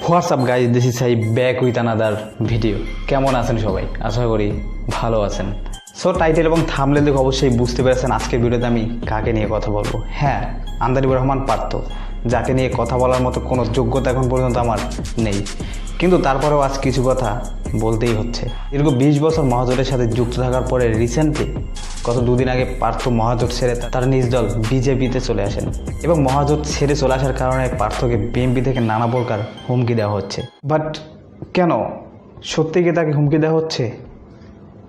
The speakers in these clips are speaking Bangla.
WhatsApp guys, this is Sai back with another video. কেমন আছেন সবাই? আশা করি ভালো আছেন। সো টাইটেল এবং থাম্বনেল দেখে অবশ্যই বুঝতে পেরেছেন আজকের ভিডিওতে আমি কাকে নিয়ে কথা বলবো। হ্যাঁ, আন্দালিবুর রহমান পার্থ, যাকে নিয়ে কথা বলার মতো কোনো যোগ্যতা এখন পর্যন্ত আমার নেই, কিন্তু তারপরেও আজ কিছু কথা বলতেই হচ্ছে। দীর্ঘ 20 বছর মহাজোটের সাথে যুক্ত থাকার পরে রিসেন্টলি গত দুদিন আগে পার্থ মহাজোট ছেড়ে তার নিজ দল বিজেপিতে চলে আসেন এবং মহাজোট ছেড়ে চলে আসার কারণে পার্থকে বিএনপি থেকে নানা প্রকার হুমকি দেওয়া হচ্ছে। বাট কেন? সত্যি কি তাকে হুমকি দেওয়া হচ্ছে?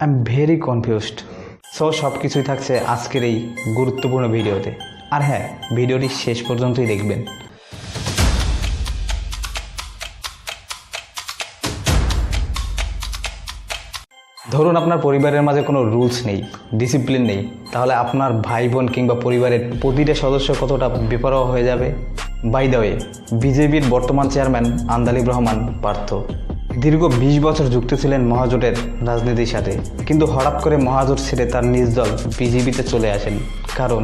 I am very confused. So সব কিছুই থাকছে আজকের এই গুরুত্বপূর্ণ ভিডিওতে। আর হ্যাঁ, ভিডিওটি শেষ পর্যন্তই দেখবেন। ধরুন আপনার পরিবারের মাঝে কোনো রুলস নেই, ডিসিপ্লিন নেই, তাহলে আপনার ভাই বোন কিংবা পরিবারের প্রতিটা সদস্য কতটা বেপরোয়া হয়ে যাবে। বাই দ্য ওয়ে, বিজেপির বর্তমান চেয়ারম্যান আন্দালিবুর রহমান পার্থ দীর্ঘ 20 বছর যুক্ত ছিলেন মহাজোটের রাজনীতির সাথে, কিন্তু হঠাৎ করে মহাজোট ছেড়ে তার নিজ দল বিজেপিতে চলে আসেন। কারণ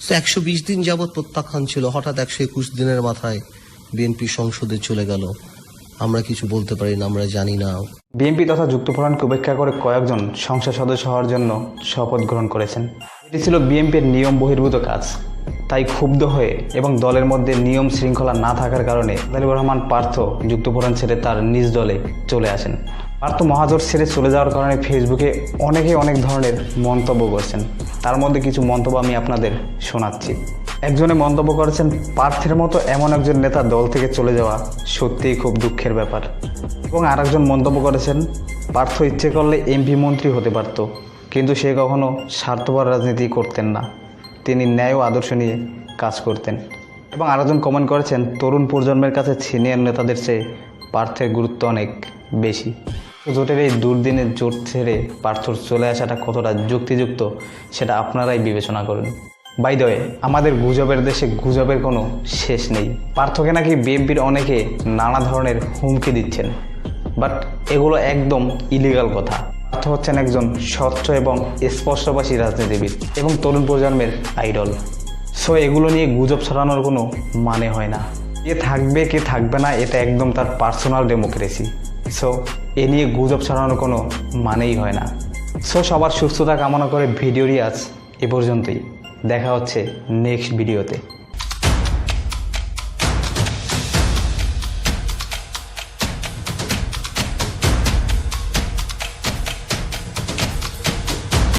120 দিন যাবৎ প্রত্যাখ্যান ছিল, হঠাৎ 121 দিনের মাথায় বিএনপি সংসদে চলে গেল। আমরা কিছু বলতে পারি না, আমরা জানি না। বিএনপি তথা যুক্তফ্রন্টকে উপেক্ষা করে কয়েকজন সংসদ সদস্য হওয়ার জন্য শপথ গ্রহণ করেছেন। এটি ছিল বিএনপির নিয়ম বহির্ভূত কাজ। তাই ক্ষুব্ধ হয়ে এবং দলের মধ্যে নিয়ম শৃঙ্খলা না থাকার কারণে আন্দালিবুর রহমান পার্থ যুক্তফ্রন্ট ছেড়ে তার নিজ দলে চলে আসেন। পার্থ মহাজোট ছেড়ে চলে যাওয়ার কারণে ফেসবুকে অনেকে অনেক ধরনের মন্তব্য করছেন। তার মধ্যে কিছু মন্তব্য আমি আপনাদের শোনাচ্ছি। একজনে মন্তব্য করেছেন, পার্থের মতো এমন একজন নেতা দল থেকে চলে যাওয়া সত্যিই খুব দুঃখের ব্যাপার। এবং আরেকজন মন্তব্য করেছেন, পার্থ ইচ্ছে করলে এমপি মন্ত্রী হতে পারত, কিন্তু সে কখনো স্বার্থপর রাজনীতি করতেন না। তিনি ন্যায় ও আদর্শ নিয়ে কাজ করতেন। এবং আরেকজন কমেন্ট করেছেন, তরুণ প্রজন্মের কাছে সিনিয়র নেতাদের চেয়ে পার্থের গুরুত্ব অনেক বেশি। জোটের এই দুর্দিনের জোট ছেড়ে পার্থর চলে আসাটা কতটা যুক্তিযুক্ত সেটা আপনারাই বিবেচনা করুন। বাই দ্য ওয়ে, আমাদের গুজবের দেশে গুজবের কোনো শেষ নেই। পার্থকে নাকি বিএনপির অনেকে নানা ধরনের হুমকি দিচ্ছেন, বাট এগুলো একদম ইলিগাল কথা। পার্থ হচ্ছেন একজন স্বচ্ছ এবং স্পষ্টভাষী রাজনীতিবিদ এবং তরুণ প্রজন্মের আইডল। সো এগুলো নিয়ে গুজব ছড়ানোর কোনো মানে হয় না। কে থাকবে কে থাকবে না এটা একদম তার পার্সোনাল ডেমোক্রেসি। সো এ নিয়ে গুজব ছড়ানোর কোনো মানেই হয় না। সো সবার সুস্থতা কামনা করে ভিডিওটি আজ এ পর্যন্তই। দেখা হচ্ছে নেক্সট ভিডিওতে।